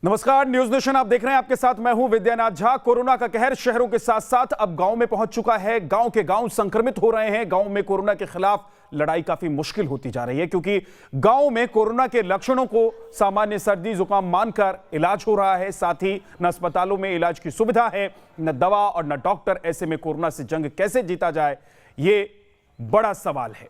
नमस्कार, news nation आप देख रहे हैं। आपके साथ मैं हूं विद्यानाथ झा। कोरोना का कहर शहरों के साथ साथ अब गांव में पहुंच चुका है। गांव के गांव संक्रमित हो रहे हैं। गांव में कोरोना के खिलाफ लड़ाई काफी मुश्किल होती जा रही है, क्योंकि गांव में कोरोना के लक्षणों को सामान्य सर्दी जुकाम मानकर इलाज हो रहा है। साथ ही न अस्पतालों में इलाज की सुविधा है, न दवा और न डॉक्टर। ऐसे में कोरोना से जंग कैसे जीता जाए, ये बड़ा सवाल है।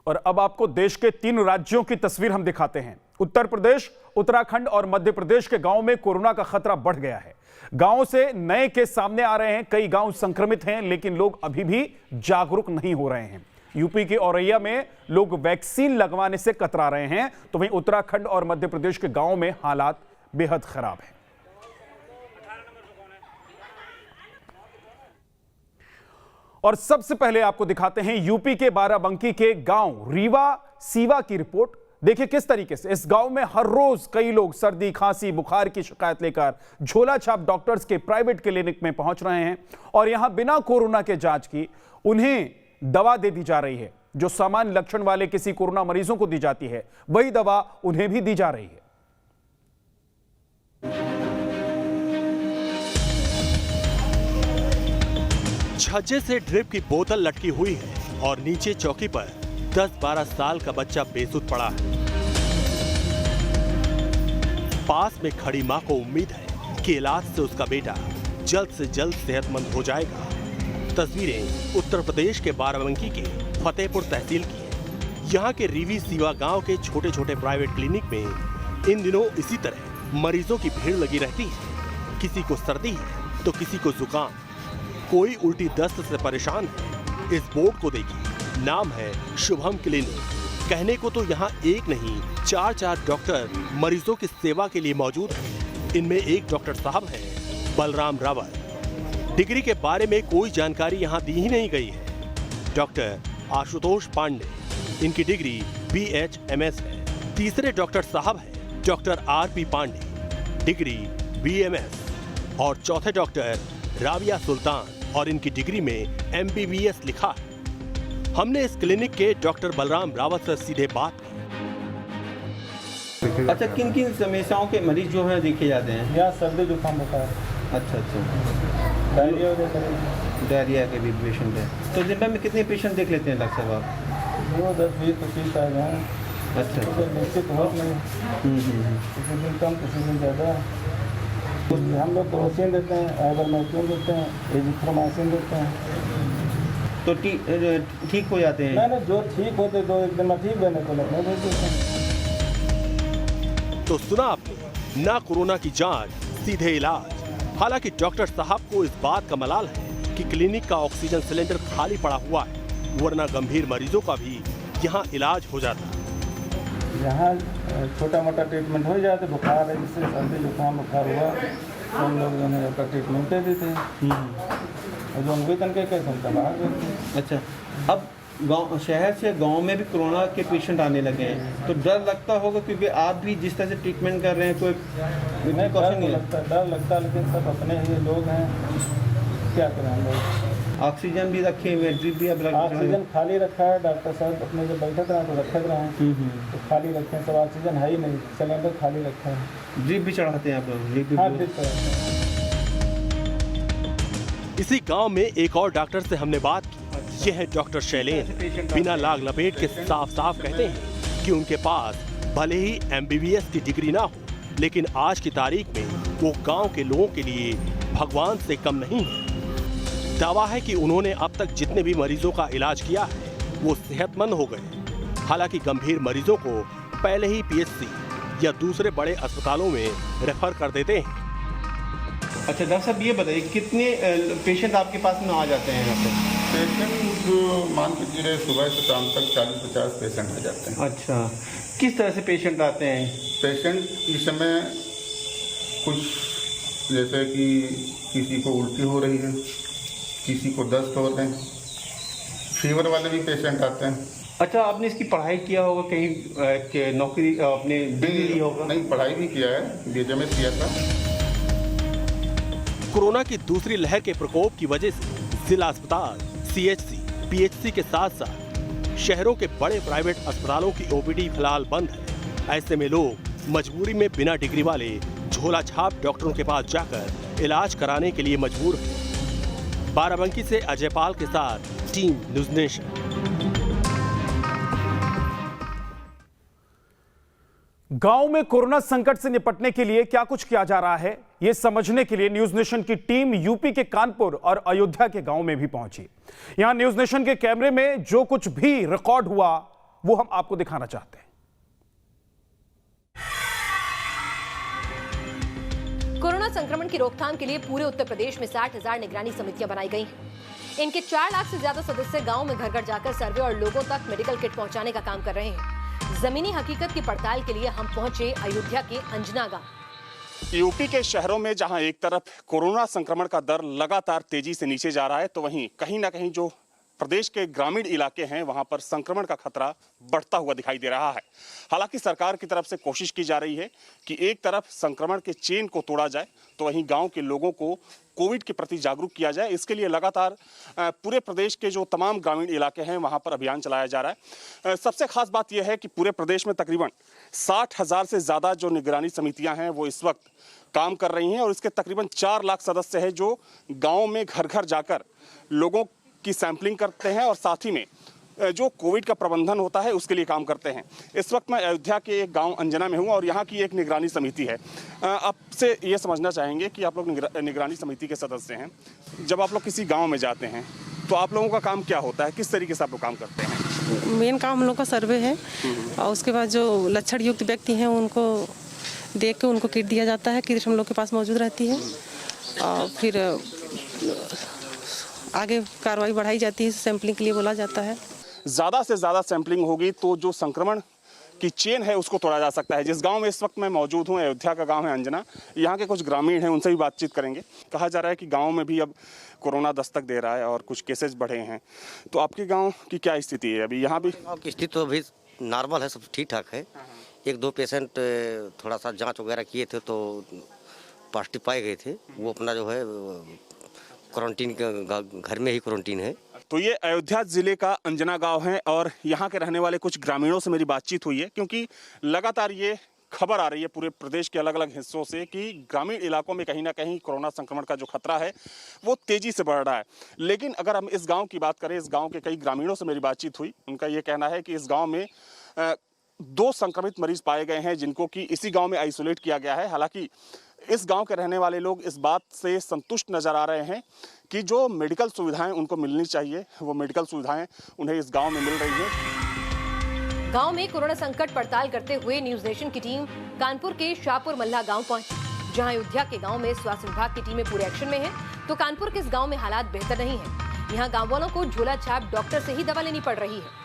और अब आपको देश के 3 राज्यों की तस्वीर हम दिखाते हैं। उत्तर प्रदेश, उत्तराखंड और मध्य प्रदेश के गांव में कोरोना का खतरा बढ़ गया है। गांव से नए केस सामने आ रहे हैं। कई गांव संक्रमित हैं, लेकिन लोग अभी भी जागरूक नहीं हो रहे हैं। यूपी के औरैया में लोग वैक्सीन लगवाने से कतरा रहे हैं, तो वहीं उत्तराखंड और मध्य प्रदेश के गांव में हालात बेहद खराब हैं। और सबसे पहले आपको दिखाते हैं यूपी के बाराबंकी के गांव रीवा सीवा की रिपोर्ट। देखिए किस तरीके से इस गांव में हर रोज कई लोग सर्दी, खांसी, बुखार की शिकायत लेकर झोला छाप डॉक्टर्स के प्राइवेट क्लिनिक में पहुंच रहे हैं। और यहां बिना कोरोना के जांच की उन्हें दवा दे दी जा रही है। जो सामान्य लक्षण वाले किसी कोरोना मरीजों को दी जाती है, वही दवा उन्हें भी दी जा रही है। छज्जे से ड्रिप की बोतल लटकी हुई है और नीचे चौकी पर 10-12 साल का बच्चा बेसुध पड़ा है। पास में खड़ी मां को उम्मीद है कि इलाज से उसका बेटा जल्द से जल्द सेहतमंद हो जाएगा। तस्वीरें उत्तर प्रदेश के बाराबंकी के फतेहपुर तहसील की है। यहाँ के रीवी सीवा गांव के छोटे छोटे प्राइवेट क्लिनिक में इन दिनों इसी तरह मरीजों की भीड़ लगी रहती है। किसी को सर्दी है तो किसी को जुकाम, कोई उल्टी दस्त से परेशान है। इस बोर्ड को देखिए, नाम है शुभम क्लिनिक। कहने को तो यहाँ एक नहीं 4 डॉक्टर मरीजों की सेवा के लिए मौजूद हैं। इनमें एक डॉक्टर साहब हैं बलराम रावत। डिग्री के बारे में कोई जानकारी यहाँ दी ही नहीं गई है। डॉक्टर आशुतोष पांडे, इनकी डिग्री BHMS है। तीसरे डॉक्टर साहब हैं doctor RP Pandey, degree BMS। और चौथे डॉक्टर राबिया सुल्तान, और इनकी डिग्री में MBBS लिखा है। हमने इस क्लिनिक के डॉक्टर बलराम रावत से सीधे बात की। अच्छा, किन किन समस्याओं के मरीज जो हैं देखे जाते हैं? यहाँ सर्दी जुकाम बुखार, अच्छा, डायरिया के भी पेशेंट है। तो दिन भर में कितने पेशेंट देख लेते हैं डॉक्टर साहब आप? वो 10-20-25 आ जाए। अच्छा, निश्चित हो नहीं, किसी दिन कम किसी दिन ज़्यादा। हम लोग क्रोसिन देते हैं, आइवरमेक्टिन देते हैं, एजिथ्रोमाइसिन देते हैं। तो ठीक हो जाते हैं? नहीं, जो ठीक होते 2-1 दिन में ठीक रहने को लखनऊ भेज देते हैं। तो सुना आपने, ना कोरोना की जांच, सीधे इलाज। हालांकि डॉक्टर साहब को इस बात का मलाल है कि क्लिनिक का ऑक्सीजन सिलेंडर खाली पड़ा हुआ है, वरना गंभीर मरीजों का भी यहाँ इलाज हो जाता है। यहाँ छोटा मोटा ट्रीटमेंट हो जाता है। बुखार है, जिससे सर्दी जुकाम बुखार हुआ तो हम लोग जो है अपना ट्रीटमेंट दे देते हैं। और जो उनके तनके कैसे हम बाहर देते हैं। अच्छा, अब गांव शहर से गांव में भी कोरोना के पेशेंट आने लगे हैं, तो डर लगता होगा, क्योंकि आप भी जिस तरह से ट्रीटमेंट कर रहे हैं, कोई डर लगता है, लेकिन सब अपने ही लोग हैं, क्या करें हम लोग। ऑक्सीजन भी रखे हुए, ड्रिप भी अब ऑक्सीजन खाली रखा है। डॉक्टर साहब अपने जब बैठक रहे तो रखे रहे, तो खाली रखे हैं। सब ऑक्सीजन है ही नहीं, सिलेंडर खाली रखा है। ड्रिप भी चढ़ाते हैं आप लोग? हाँ, ड्रिप चढ़ाते हैं। इसी गांव में एक और डॉक्टर से हमने बात की। ये है डॉक्टर शैलेंद्र। बिना लाग लपेट के साफ साफ कहते हैं कि उनके पास भले ही MBBS की डिग्री ना हो, लेकिन आज की तारीख में वो गांव के लोगों के लिए भगवान से कम नहीं है। दावा है कि उन्होंने अब तक जितने भी मरीजों का इलाज किया है वो सेहतमंद हो गए। हालांकि गंभीर मरीजों को पहले ही PHC या दूसरे बड़े अस्पतालों में रेफर कर देते हैं। अच्छा डॉक्टर साहब, ये बताइए कितने पेशेंट आपके पास में आ जाते हैं यहाँ पे? पेशेंट मान के चलिए सुबह से शाम तक 40-50 पेशेंट आ जाते हैं। अच्छा, किस तरह से पेशेंट आते हैं? पेशेंट इस समय कुछ जैसे कि किसी को उल्टी हो रही है, किसी को दस्त हो रहे हैं, फीवर वाले भी पेशेंट आते हैं। अच्छा, आपने इसकी पढ़ाई किया होगा कहीं, नौकरी आपने डिग्री ली होगा? नहीं, पढ़ाई भी किया है, BHMS किया था। कोरोना की दूसरी लहर के प्रकोप की वजह से जिला अस्पताल, सीएचसी, पीएचसी के साथ साथ शहरों के बड़े प्राइवेट अस्पतालों की ओपीडी फिलहाल बंद है। ऐसे में लोग मजबूरी में बिना डिग्री वाले झोला छाप डॉक्टरों के पास जाकर इलाज कराने के लिए मजबूर हैं। बाराबंकी से अजय पाल के साथ टीम न्यूज़ नेशन। गांव में कोरोना संकट से निपटने के लिए क्या कुछ किया जा रहा है, यह समझने के लिए न्यूज नेशन की टीम यूपी के कानपुर और अयोध्या के गांव में भी पहुंची। यहां न्यूज नेशन के कैमरे में जो कुछ भी रिकॉर्ड हुआ वो हम आपको दिखाना चाहते हैं। कोरोना संक्रमण की रोकथाम के लिए पूरे उत्तर प्रदेश में 60,000 निगरानी समितियां बनाई गई हैं। इनके 4 लाख से ज्यादा सदस्य गांव में घर घर जाकर सर्वे और लोगों तक मेडिकल किट पहुंचाने का काम कर रहे हैं। जमीनी हकीकत की पड़ताल के लिए हम पहुंचे अयोध्या के अंजना गांव। यूपी के शहरों में जहां एक तरफ कोरोना संक्रमण का दर लगातार तेजी से नीचे जा रहा है, तो वहीं कहीं ना कहीं जो प्रदेश के ग्रामीण इलाके हैं वहां पर संक्रमण का खतरा बढ़ता हुआ दिखाई दे रहा है। हालांकि सरकार की तरफ से कोशिश की जा रही है कि एक तरफ संक्रमण के चेन को तोड़ा जाए, तो वहीं गांव के लोगों को कोविड के प्रति जागरूक किया जाए। इसके लिए लगातार पूरे प्रदेश के जो तमाम ग्रामीण इलाके हैं वहां पर अभियान चलाया जा रहा है। सबसे खास बात यह है कि पूरे प्रदेश में तकरीबन 60,000 से ज़्यादा जो निगरानी समितियां हैं वो इस वक्त काम कर रही हैं और इसके तकरीबन 4 लाख सदस्य हैं जो गाँव में घर घर जाकर लोगों की सैंपलिंग करते हैं और साथ ही में जो कोविड का प्रबंधन होता है उसके लिए काम करते हैं। इस वक्त मैं अयोध्या के एक गांव अंजना में हूं और यहां की एक निगरानी समिति है। आपसे ये समझना चाहेंगे कि आप लोग निगरानी समिति के सदस्य हैं। जब आप लोग किसी गांव में जाते हैं तो आप लोगों का काम क्या होता है, किस तरीके से आप लोग काम करते हैं? मेन काम हम लोग का सर्वे है और उसके बाद जो लक्षण युक्त व्यक्ति हैं उनको देख के उनको किट दिया जाता है। किट हम लोग के पास मौजूद रहती है और फिर आगे कार्रवाई बढ़ाई जाती है, सैंपलिंग के लिए बोला जाता है। ज़्यादा से ज़्यादा सैंपलिंग होगी तो जो संक्रमण की चेन है उसको तोड़ा जा सकता है। जिस गांव में इस वक्त मैं मौजूद हूं, अयोध्या का गांव है अंजना, यहाँ के कुछ ग्रामीण हैं, उनसे भी बातचीत करेंगे। कहा जा रहा है कि गांव में भी अब कोरोना दस्तक दे रहा है और कुछ केसेस बढ़े हैं, तो आपके गाँव की क्या स्थिति है अभी? यहाँ भी गाँव की स्थिति तो अभी नॉर्मल है, सब ठीक ठाक है। 1-2 पेशेंट थोड़ा सा जाँच वगैरह किए थे तो पॉजिटिव पाए गए थे, वो अपना जो है क्वारंटीन घर में ही क्वारंटीन है। तो ये अयोध्या जिले का अंजना गांव है और यहाँ के रहने वाले कुछ ग्रामीणों से मेरी बातचीत हुई है, क्योंकि लगातार ये खबर आ रही है पूरे प्रदेश के अलग अलग हिस्सों से कि ग्रामीण इलाकों में कहीं ना कहीं कोरोना संक्रमण का जो खतरा है वो तेजी से बढ़ रहा है। लेकिन अगर हम इस गाँव की बात करें, इस गाँव के कई ग्रामीणों से मेरी बातचीत हुई, उनका ये कहना है कि इस गाँव में 2 संक्रमित मरीज पाए गए हैं जिनको कि इसी गाँव में आइसोलेट किया गया है। हालांकि इस गांव के रहने वाले लोग इस बात से संतुष्ट नजर आ रहे हैं कि जो मेडिकल सुविधाएं उनको मिलनी चाहिए वो मेडिकल सुविधाएं उन्हें इस गांव में मिल रही है। गांव में कोरोना संकट पड़ताल करते हुए न्यूज नेशन की टीम कानपुर के शाहपुर मल्ला गांव पहुंची, जहां अयोध्या के गांव में स्वास्थ्य विभाग की टीमें पूरे एक्शन में है, तो कानपुर के इस गाँव में हालात बेहतर नहीं है। यहाँ गाँव वालों को झोला छाप डॉक्टर से ही दवा लेनी पड़ रही है।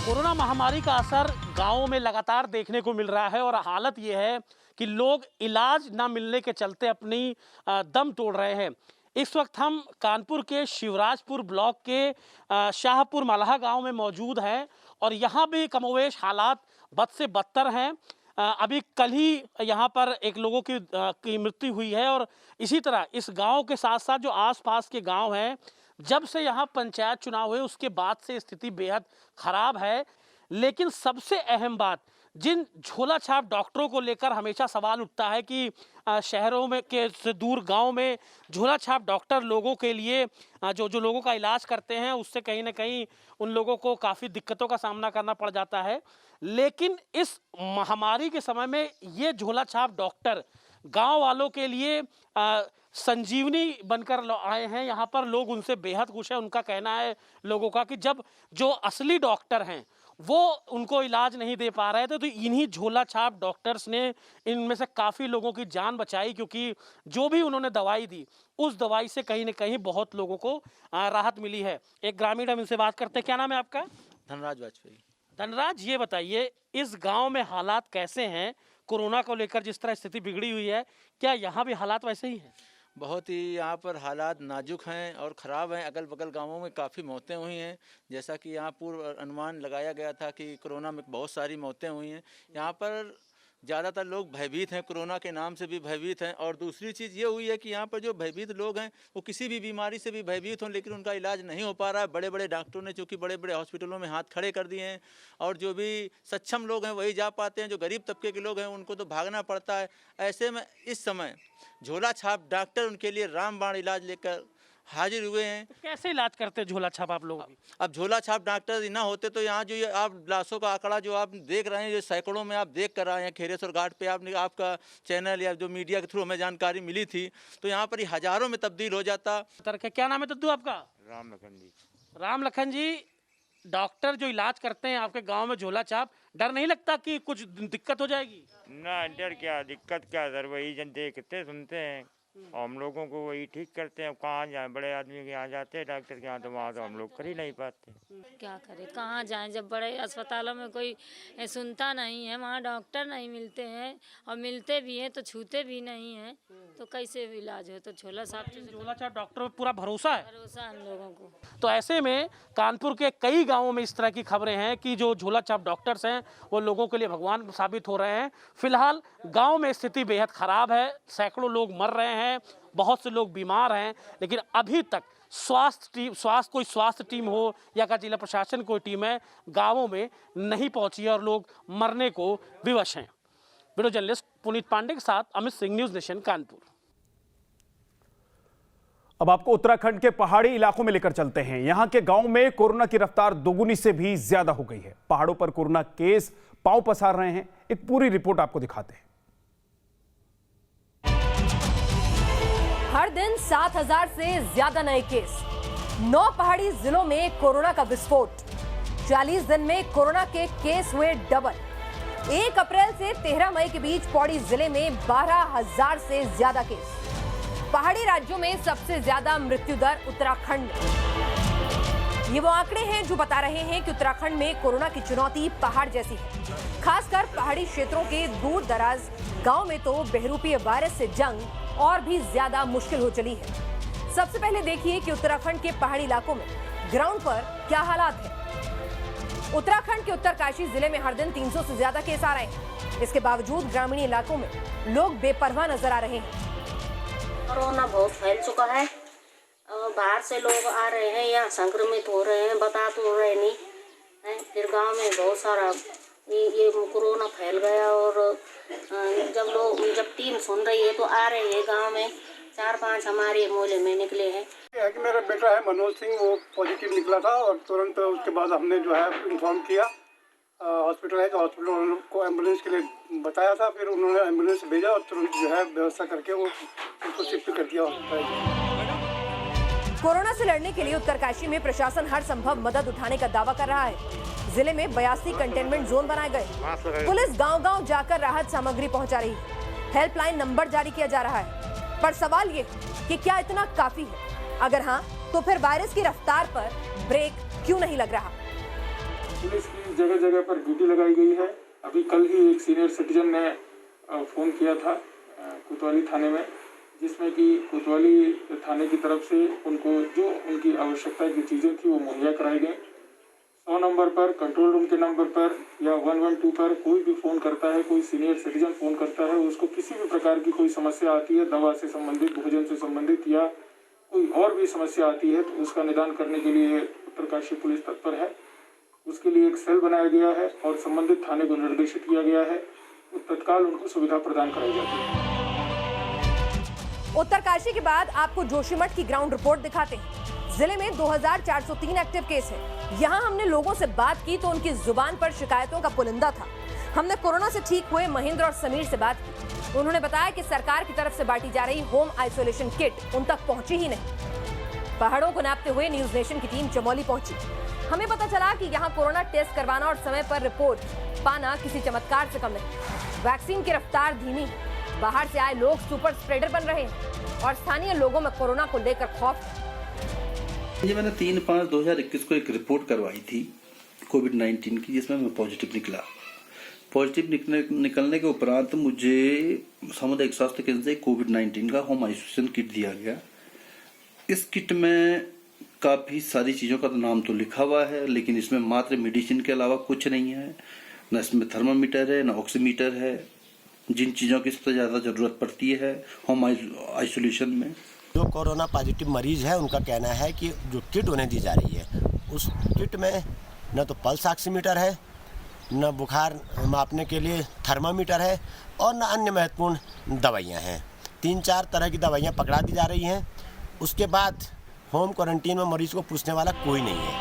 कोरोना महामारी का असर गाँवों में लगातार देखने को मिल रहा है और हालत ये है कि लोग इलाज ना मिलने के चलते अपनी दम तोड़ रहे हैं। इस वक्त हम कानपुर के शिवराजपुर ब्लॉक के शाहपुर मल्हा गांव में मौजूद हैं और यहाँ भी कमोवेश हालात बद से बदतर हैं। अभी कल ही यहाँ पर एक लोगों की मृत्यु हुई है और इसी तरह इस गांव के साथ साथ जो आसपास के गांव हैं, जब से यहाँ पंचायत चुनाव हुए उसके बाद से स्थिति बेहद खराब है। लेकिन सबसे अहम बात, जिन झोला छाप डॉक्टरों को लेकर हमेशा सवाल उठता है कि शहरों में के से दूर गांव में झोला छाप डॉक्टर लोगों के लिए जो लोगों का इलाज करते हैं उससे कहीं ना कहीं उन लोगों को काफ़ी दिक्कतों का सामना करना पड़ जाता है। लेकिन इस महामारी के समय में ये झोला छाप डॉक्टर गांव वालों के लिए संजीवनी बनकर आए हैं। यहाँ पर लोग उनसे बेहद खुश हैं। उनका कहना है लोगों का कि जब जो असली डॉक्टर हैं वो उनको इलाज नहीं दे पा रहे थे, तो इन्हीं झोला छाप डॉक्टर्स ने इनमें से काफ़ी लोगों की जान बचाई, क्योंकि जो भी उन्होंने दवाई दी उस दवाई से कहीं ना कहीं बहुत लोगों को राहत मिली है। एक ग्रामीण हम इनसे बात करते हैं। क्या नाम है आपका? धनराज वाजपेयी। धनराज, ये बताइए इस गांव में हालात कैसे हैं? कोरोना को लेकर जिस तरह स्थिति बिगड़ी हुई है, क्या यहाँ भी हालात वैसे ही हैं? बहुत ही यहाँ पर हालात नाजुक हैं और ख़राब हैं। अगल बगल गांवों में काफ़ी मौतें हुई हैं, जैसा कि यहाँ पूर्व अनुमान लगाया गया था कि कोरोना में बहुत सारी मौतें हुई हैं। यहाँ पर ज़्यादातर लोग भयभीत हैं, कोरोना के नाम से भी भयभीत हैं। और दूसरी चीज़ ये हुई है कि यहाँ पर जो भयभीत लोग हैं वो किसी भी बीमारी से भी भयभीत हों, लेकिन उनका इलाज नहीं हो पा रहा है। बड़े बड़े डॉक्टरों ने चूँकि बड़े बड़े हॉस्पिटलों में हाथ खड़े कर दिए हैं, और जो भी सक्षम लोग हैं वही जा पाते हैं। जो गरीब तबके के लोग हैं उनको तो भागना पड़ता है। ऐसे में इस समय झोला छाप डॉक्टर उनके लिए रामबाण इलाज लेकर हाजिर हुए हैं। तो कैसे इलाज करते हैं झोला छाप आप लोग? अब झोला छाप डॉक्टर ना होते तो यहाँ जो ये आप लाशों का आंकड़ा जो आप देख रहे हैं, जो सैकड़ों में आप देख कर आए हैं खेरेश्वर घाट पे, आपका चैनल या जो मीडिया के थ्रू हमें जानकारी मिली थी, तो यहाँ पर हजारों में तब्दील हो जाता। क्या नाम है दद्दू आपका? राम लखन जी। राम लखन जी, डॉक्टर जो इलाज करते हैं आपके गांव में झोला छाप, डर नहीं लगता कि कुछ दिक्कत हो जाएगी? ना डर क्या, दिक्कत क्या सर, वही जन देखते सुनते हैं और हम लोगों को वही ठीक करते हैं। कहाँ जाए, बड़े आदमी के यहाँ जाते हैं डॉक्टर के यहाँ, तो वहाँ तो हम लोग कर ही नहीं पाते। क्या करें, कहाँ जाएं, जब बड़े अस्पतालों में कोई सुनता नहीं है, वहाँ डॉक्टर नहीं मिलते हैं, और मिलते भी हैं तो छूते भी नहीं हैं, तो कैसे इलाज हो? तो झोला छाप डॉक्टर पे पूरा भरोसा है? भरोसा हम लोगों को। तो ऐसे में कानपुर के कई गांवों में इस तरह की खबरें हैं कि जो झोला छाप डॉक्टर्स हैं वो लोगों के लिए भगवान साबित हो रहे हैं। फिलहाल गांव में स्थिति बेहद खराब है, सैकड़ों लोग मर रहे हैं, बहुत से लोग बीमार हैं, लेकिन अभी तक स्वास्थ्य टीम हो या का जिला प्रशासन कोई टीम है गांवों में नहीं पहुंची है और लोग मरने को विवश हैं। वीडियो जर्नलिस्ट पुनीत पांडे के साथ अमित सिंह, न्यूज़ नेशन, कानपुर। अब आपको उत्तराखंड के पहाड़ी इलाकों में लेकर चलते हैं। यहां के गांव में कोरोना की रफ्तार दोगुनी से भी ज्यादा हो गई है। पहाड़ों पर कोरोना केस पांव पसार रहे हैं। एक पूरी रिपोर्ट आपको दिखाते हैं। हर दिन 7,000 से ज्यादा नए केस। 9 पहाड़ी जिलों में कोरोना का विस्फोट। 40 दिन में कोरोना के केस हुए डबल। 1 अप्रैल से 13 मई के बीच पौड़ी जिले में 12,000 से ज्यादा केस। पहाड़ी राज्यों में सबसे ज्यादा मृत्यु दर उत्तराखंड में। ये वो आंकड़े हैं जो बता रहे हैं कि उत्तराखंड में कोरोना की चुनौती पहाड़ जैसी है। खासकर पहाड़ी क्षेत्रों के दूर दराज गांव में तो बहरूपीय वायरस से जंग और भी ज्यादा मुश्किल हो चली है। सबसे पहले देखिए कि उत्तराखंड के पहाड़ी इलाकों में ग्राउंड पर क्या हालात है। उत्तराखंड के उत्तरकाशी जिले में हर दिन 300 से ज्यादा केस आ रहे हैं। इसके बावजूद ग्रामीण इलाकों में लोग बेपरवाह नजर आ रहे हैं। कोरोना बहुत फैल चुका है, बाहर से लोग आ रहे हैं, यहाँ संक्रमित हो रहे हैं, बता तो रहे नहीं है। फिर गांव में बहुत सारा ये कोरोना फैल गया, और जब टीम सुन रही है तो आ रही है गांव में। 4-5 हमारे मोहल्ले में निकले हैं। कि मेरा बेटा है मनोज सिंह, वो पॉजिटिव निकला था, और तुरंत उसके बाद हमने जो है इन्फॉर्म किया हॉस्पिटल है, तो हॉस्पिटल को एम्बुलेंस के लिए बताया था। फिर उन्होंने एम्बुलेंस भेजा और तुरंत जो है व्यवस्था करके वो उसको शिफ्ट कर दिया हॉस्पिटल। कोरोना से लड़ने के लिए उत्तरकाशी में प्रशासन हर संभव मदद उठाने का दावा कर रहा है। जिले में 82 कंटेनमेंट जोन बनाए गए। पुलिस गांव-गांव जाकर राहत सामग्री पहुंचा रही है। हेल्पलाइन नंबर जारी किया जा रहा है। पर सवाल ये कि क्या इतना काफी है? अगर हाँ, तो फिर वायरस की रफ्तार पर ब्रेक क्यों नहीं लग रहा? पुलिस की जगह जगह पर ड्यूटी लगाई गई है। अभी कल ही एक सीनियर सिटीजन ने फ़ोन किया था कोतवाली थाने में, जिसमें कि कोतवाली थाने की तरफ से उनको जो उनकी आवश्यकता की चीज़ें थी वो मुहैया कराई गई। 100 नंबर पर, कंट्रोल रूम के नंबर पर या 112 पर कोई भी फ़ोन करता है, कोई सीनियर सिटीजन फ़ोन करता है, उसको किसी भी प्रकार की कोई समस्या आती है, दवा से संबंधित, भोजन से संबंधित या कोई और भी समस्या आती है, तो उसका निदान करने के लिए उत्तरकाशी पुलिस तत्पर है। उसके लिए एक सेल बनाया गया है और संबंधित थाने को निर्देशित किया गया है, तो तत्काल उनको सुविधा प्रदान कराई जाती है। उत्तरकाशी के बाद आपको जोशीमठ की ग्राउंड रिपोर्ट दिखाते हैं। जिले में 2403 एक्टिव केस है। यहाँ हमने लोगों से बात की तो उनकी जुबान पर शिकायतों का पुलिंदा था। हमने कोरोना से ठीक हुए महेंद्र और समीर से बात की। उन्होंने बताया कि सरकार की तरफ से बांटी जा रही होम आइसोलेशन किट उन तक पहुंची ही नहीं। पहाड़ों को नापते हुए न्यूज नेशन की टीम चमोली पहुंची। हमें पता चला कि यहाँ कोरोना टेस्ट करवाना और समय पर रिपोर्ट पाना किसी चमत्कार से कम नहीं। वैक्सीन की रफ्तार धीमी है। बाहर से आए लोग सुपर स्प्रेडर बन रहे हैं और स्थानीय लोगों में कोरोना को लेकर खौफ है। ये मैंने 3/5/2021 को एक रिपोर्ट करवाई थी कोविड-19 की, जिसमें मैं पॉजिटिव निकला। पॉजिटिव निकलने के उपरांत मुझे सामुदायिक स्वास्थ्य केंद्र से कोविड-19 का होम आइसोलेशन किट दिया गया। इस किट में काफ़ी सारी चीज़ों का तो नाम तो लिखा हुआ है, लेकिन इसमें मात्र मेडिसिन के अलावा कुछ नहीं है। न इसमें थर्मामीटर है, न ऑक्सीमीटर है, जिन चीज़ों की सबसे ज़्यादा ज़रूरत पड़ती है होम आइसोलेशन में। जो कोरोना पॉजिटिव मरीज है उनका कहना है कि जो किट उन्हें दी जा रही है उस किट में न तो पल्स ऑक्सीमीटर है, न बुखार मापने के लिए थर्मामीटर है और न अन्य महत्वपूर्ण दवाइयाँ हैं। 3-4 तरह की दवाइयाँ पकड़ा दी जा रही हैं। उसके बाद होम क्वारंटीन में मरीज को पूछने वाला कोई नहीं है।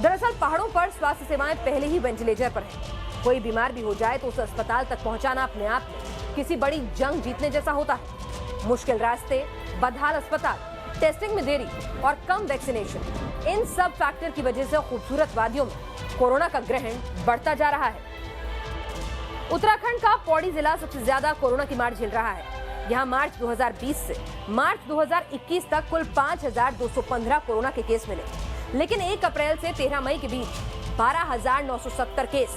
दरअसल पहाड़ों पर स्वास्थ्य सेवाएं पहले ही वेंटिलेटर पर हैं। कोई बीमार भी हो जाए तो उसे अस्पताल तक पहुंचाना अपने आप में किसी बड़ी जंग जीतने जैसा होता है। मुश्किल रास्ते, बदहाल अस्पताल, टेस्टिंग में देरी और कम वैक्सीनेशन, इन सब फैक्टर की वजह से खूबसूरत वादियों में कोरोना का ग्रहण बढ़ता जा रहा है। उत्तराखंड का पौड़ी जिला सबसे ज्यादा कोरोना की मार झेल रहा है। यहाँ मार्च 2020 से मार्च 2021 तक कुल 5,215 कोरोना के केस मिले, लेकिन 1 अप्रैल से 13 मई के बीच 12,970 केस,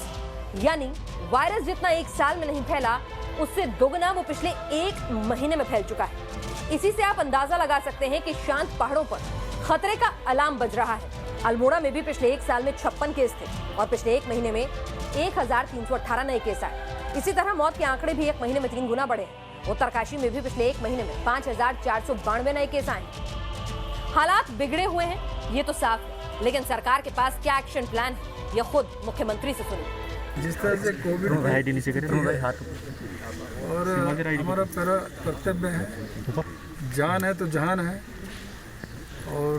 यानी वायरस जितना एक साल में नहीं फैला उससे दोगुना वो पिछले 1 महीने में फैल चुका है। इसी से आप अंदाजा लगा सकते हैं कि शांत पहाड़ों पर खतरे का अलार्म बज रहा है। अल्मोड़ा में भी पिछले 1 साल में 56 केस थे और पिछले 1 महीने में 1,318 नए केस आए। इसी तरह मौत के आंकड़े भी 1 महीने में 3 गुना बढ़े। उत्तरकाशी में भी पिछले 1 महीने में 5,492 नए केस आए। हालात बिगड़े हुए हैं ये तो साफ है, लेकिन सरकार के पास क्या एक्शन प्लान है ये खुद मुख्यमंत्री से सुनिए। जिस तरह से कोविड और हमारा पहला कर्तव्य है, जान है तो जहान है और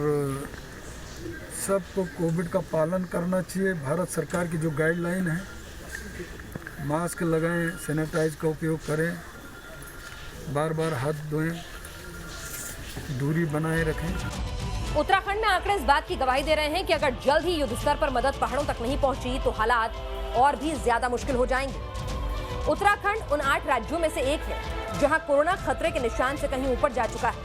सबको कोविड का पालन करना चाहिए। भारत सरकार की जो गाइडलाइन है, मास्क लगाएं, सैनिटाइज का उपयोग करें, बार बार हाथ धोएं, दूरी बनाए रखें। उत्तराखंड में आंकड़े इस बात की गवाही दे रहे हैं कि अगर जल्द ही युद्ध स्तर पर मदद पहाड़ों तक नहीं पहुंची तो हालात और भी ज्यादा मुश्किल हो जाएंगे। उत्तराखंड उन 8 राज्यों में से एक है जहां कोरोना खतरे के निशान से कहीं ऊपर जा चुका है।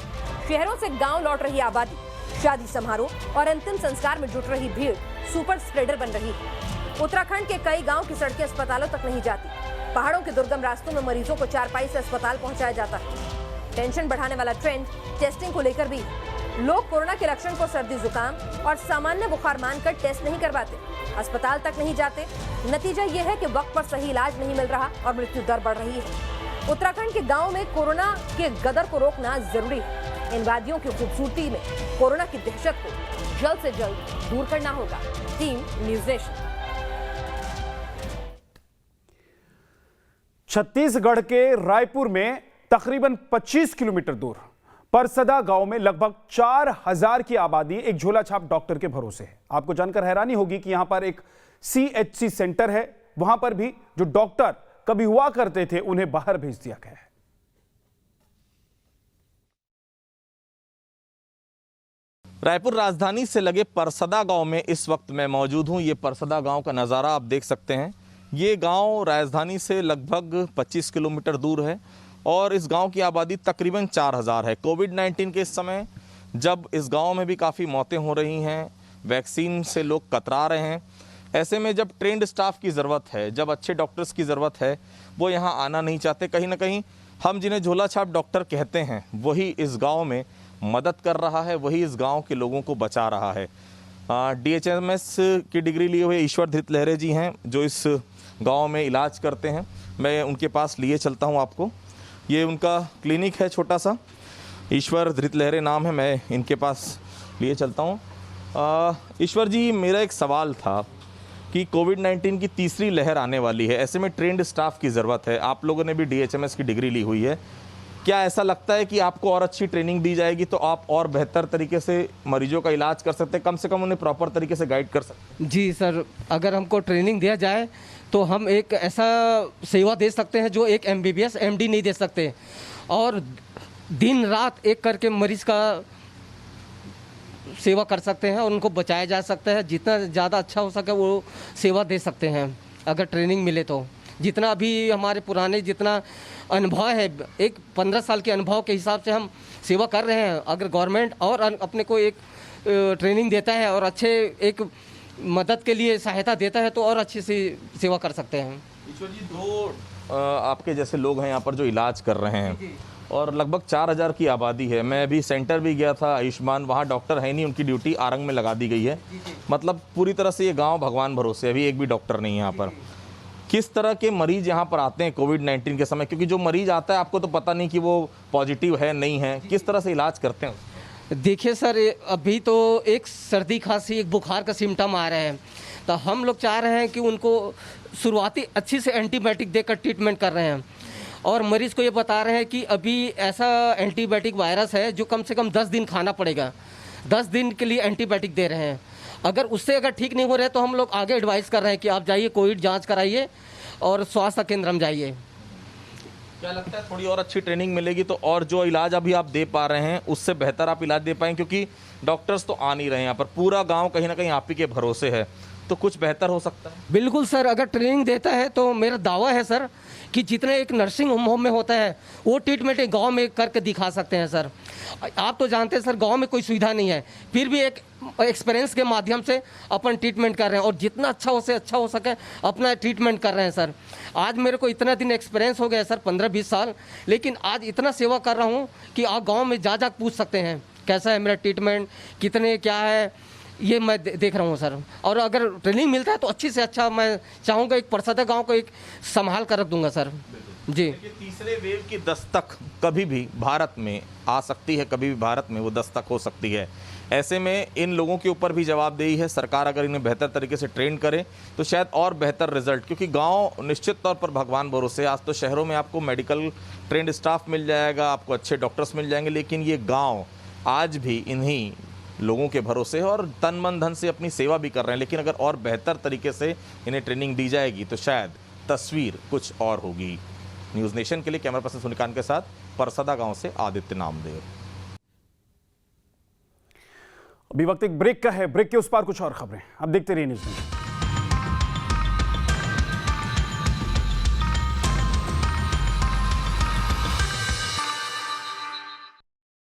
शहरों से गांव लौट रही आबादी, शादी समारोह और अंतिम संस्कार में जुट रही भीड़ सुपर स्प्रेडर बन रही है। उत्तराखंड के कई गांव की सड़कें अस्पतालों तक नहीं जाती। पहाड़ों के दुर्गम रास्तों में मरीजों को चारपाई से अस्पताल पहुंचाया जाता है। टेंशन बढ़ाने वाला ट्रेंड टेस्टिंग को लेकर भी है। लोग कोरोना के लक्षण को सर्दी जुकाम और सामान्य बुखार मानकर टेस्ट नहीं करवाते, अस्पताल तक नहीं जाते। नतीजा यह है कि वक्त पर सही इलाज नहीं मिल रहा और मृत्यु दर बढ़ रही है। उत्तराखंड के गांव में कोरोना के गदर को रोकना जरूरी है। इन वादियों की खूबसूरती में कोरोना की दहशत को जल्द से जल्द दूर करना होगा। Team news nation. छत्तीसगढ़ के रायपुर में तकरीबन 25 किलोमीटर दूर परसदा गांव में लगभग 4,000 की आबादी एक झोला छाप डॉक्टर के भरोसे है। आपको जानकर हैरानी होगी कि यहां पर एक CHC सेंटर है, वहां पर भी जो डॉक्टर कभी हुआ करते थे उन्हें बाहर भेज दिया गया है। रायपुर राजधानी से लगे परसदा गांव में इस वक्त मैं मौजूद हूं। ये परसदा गांव का नज़ारा आप देख सकते हैं। ये गांव राजधानी से लगभग 25 किलोमीटर दूर है और इस गांव की आबादी तकरीबन 4,000 है। कोविड-19 के इस समय जब इस गांव में भी काफ़ी मौतें हो रही हैं, वैक्सीन से लोग कतरा रहे हैं, ऐसे में जब ट्रेंड स्टाफ की ज़रूरत है, जब अच्छे डॉक्टर्स की ज़रूरत है, वो यहाँ आना नहीं चाहते। कहीं ना कहीं हम जिन्हें झोला छाप डॉक्टर कहते हैं वही इस गाँव में मदद कर रहा है, वही इस गाँव के लोगों को बचा रहा है। DHMS की डिग्री लिए हुए ईश्वर धृत लहरे जी हैं जो इस गांव में इलाज करते हैं। मैं उनके पास लिए चलता हूं आपको। ये उनका क्लिनिक है छोटा सा, ईश्वर धृत लहरे नाम है। मैं इनके पास लिए चलता हूं। ईश्वर जी, मेरा एक सवाल था कि कोविड-19 की तीसरी लहर आने वाली है, ऐसे में ट्रेंड स्टाफ की ज़रूरत है। आप लोगों ने भी DHMS की डिग्री ली हुई है, क्या ऐसा लगता है कि आपको और अच्छी ट्रेनिंग दी जाएगी तो आप और बेहतर तरीके से मरीजों का इलाज कर सकते हैं, कम से कम उन्हें प्रॉपर तरीके से गाइड कर सकते हैं? जी सर, अगर हमको ट्रेनिंग दिया जाए तो हम एक ऐसा सेवा दे सकते हैं जो एक MBBS MD नहीं दे सकते, और दिन रात एक करके मरीज का सेवा कर सकते हैं और उनको बचाया जा सकता है। जितना ज़्यादा अच्छा हो सके वो सेवा दे सकते हैं अगर ट्रेनिंग मिले तो। जितना अभी हमारे पुराने जितना अनुभव है, एक 15 साल के अनुभव के हिसाब से हम सेवा कर रहे हैं। अगर गवर्नमेंट और अपने को एक ट्रेनिंग देता है और अच्छे एक मदद के लिए सहायता देता है तो और अच्छी से सेवा कर सकते हैं। ईश्वर जी, 2 आपके जैसे लोग हैं यहाँ पर जो इलाज कर रहे हैं और लगभग 4,000 की आबादी है। मैं अभी सेंटर भी गया था आयुष्मान, वहाँ डॉक्टर है नहीं, उनकी ड्यूटी आरंग में लगा दी गई है। मतलब पूरी तरह से ये गांव भगवान भरोसे, अभी एक भी डॉक्टर नहीं है यहाँ पर। किस तरह के मरीज यहाँ पर आते हैं कोविड-19 के समय, क्योंकि जो मरीज आता है आपको तो पता नहीं कि वो पॉजिटिव है नहीं है, किस तरह से इलाज करते हैं? देखिए सर, अभी तो एक सर्दी खांसी एक बुखार का सिम्टम आ रहे हैं, तो हम लोग चाह रहे हैं कि उनको शुरुआती अच्छी से एंटीबायोटिक देकर ट्रीटमेंट कर रहे हैं, और मरीज़ को ये बता रहे हैं कि अभी ऐसा एंटीबायोटिक वायरस है जो कम से कम 10 दिन खाना पड़ेगा, 10 दिन के लिए एंटीबायोटिक दे रहे हैं। अगर उससे अगर ठीक नहीं हो रहे तो हम लोग आगे एडवाइस कर रहे हैं कि आप जाइए कोविड जांच कराइए और स्वास्थ्य केंद्र में जाइए। क्या लगता है थोड़ी और अच्छी ट्रेनिंग मिलेगी तो और जो इलाज अभी आप दे पा रहे हैं उससे बेहतर आप इलाज दे पाएंगे, क्योंकि डॉक्टर्स तो आ नहीं रहे हैं यहाँ पर, पूरा गांव कहीं ना कहीं आप ही के भरोसे है, तो कुछ बेहतर हो सकता है? बिल्कुल सर, अगर ट्रेनिंग देता है तो मेरा दावा है सर कि जितने एक नर्सिंग होम में होता है वो ट्रीटमेंट एक गांव में करके दिखा सकते हैं सर। आप तो जानते हैं सर, गांव में कोई सुविधा नहीं है, फिर भी एक एक्सपीरियंस के माध्यम से अपन ट्रीटमेंट कर रहे हैं और जितना अच्छा हो सके अपना ट्रीटमेंट कर रहे हैं सर। आज मेरे को इतना दिन एक्सपीरियंस हो गया सर, 15-20 साल, लेकिन आज इतना सेवा कर रहा हूँ कि आप गाँव में जा पूछ सकते हैं कैसा है मेरा ट्रीटमेंट, कितने क्या है, ये मैं देख रहा हूँ सर। और अगर ट्रेनिंग मिलता है तो अच्छी से अच्छा मैं चाहूँगा एक परसदा गांव को एक संभाल कर रख दूंगा सर जी। तीसरे वेव की दस्तक कभी भी भारत में आ सकती है, कभी भी भारत में वो दस्तक हो सकती है। ऐसे में इन लोगों के ऊपर भी जवाबदेही है, सरकार अगर इन्हें बेहतर तरीके से ट्रेन करे तो शायद और बेहतर रिजल्ट, क्योंकि गांव निश्चित तौर पर भगवान भरोसे, आज तो शहरों में आपको मेडिकल ट्रेंड स्टाफ मिल जाएगा, आपको अच्छे डॉक्टर्स मिल जाएंगे, लेकिन ये गाँव आज भी इन्हीं लोगों के भरोसे है और तन मन धन से अपनी सेवा भी कर रहे हैं। लेकिन अगर और बेहतर तरीके से इन्हें ट्रेनिंग दी जाएगी तो शायद तस्वीर कुछ और होगी। न्यूज़ नेशन के लिए कैमरा पर्सन सुनिकांत के साथ परसदा गांव से आदित्य नामदेव। अभी वक्त एक ब्रेक का है, ब्रेक के उस पार कुछ और खबरें, अब देखते रहिए न्यूज़ नेशन।